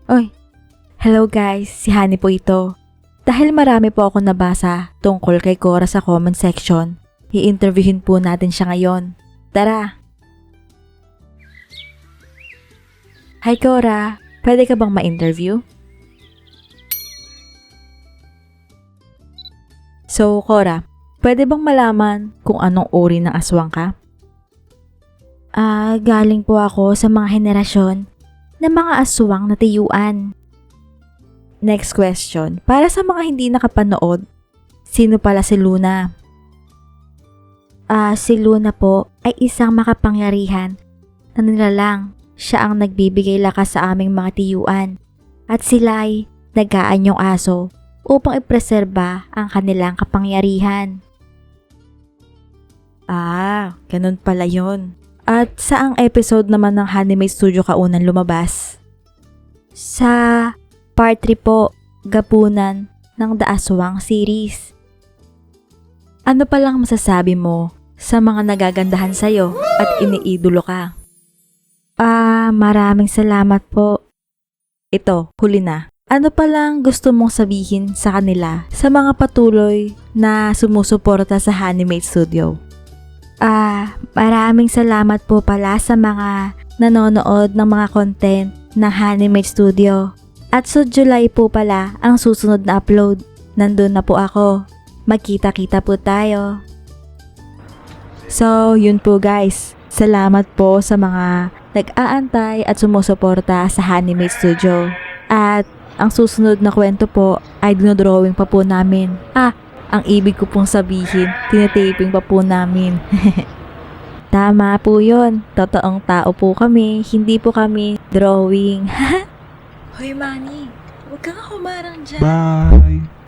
Oy, hello guys, si Honey po ito. Dahil marami po ako nabasa tungkol kay Cora sa comment section, i-interviewin po natin siya ngayon. Tara! Hi Cora, pwede ka bang ma-interview? So Cora, pwede bang malaman kung anong uri ng aswang ka? Galing po ako sa mga henerasyon ng mga aswang na tiyuan. Next question. Para sa mga hindi nakapanood, sino pala si Luna? Si Luna po ay isang makapangyarihan na nilalang. Siya ang nagbibigay lakas sa aming mga tiyuan at sila ay nag-aanyong aso upang ipreserba ang kanilang kapangyarihan. Ganun pala yun. At saang episode naman ng Honey Studio ka unang lumabas? Sa Part 3 po, Gapunan ng The Aswang series. Ano palang masasabi mo sa mga nagagandahan sa'yo at iniidolo ka? Maraming salamat po. Ito, huli na. Ano palang gusto mong sabihin sa kanila sa mga patuloy na sumusuporta sa Honey Studio? Maraming salamat po pala sa mga nanonood ng mga content ng Honey Studio. At sa July po pala ang susunod na upload. Nandun na po ako. Magkita-kita po tayo. So, yun po guys. Salamat po sa mga nag-aantay at sumusuporta sa Honey Studio. At ang susunod na kwento po ay dinodrawing pa po namin. Ang ibig ko pong sabihin, tinataping pa po namin. Tama po yun. Totoong tao po kami. Hindi po kami drawing. Hoy Manny, huwag kang humarang dyan. Bye!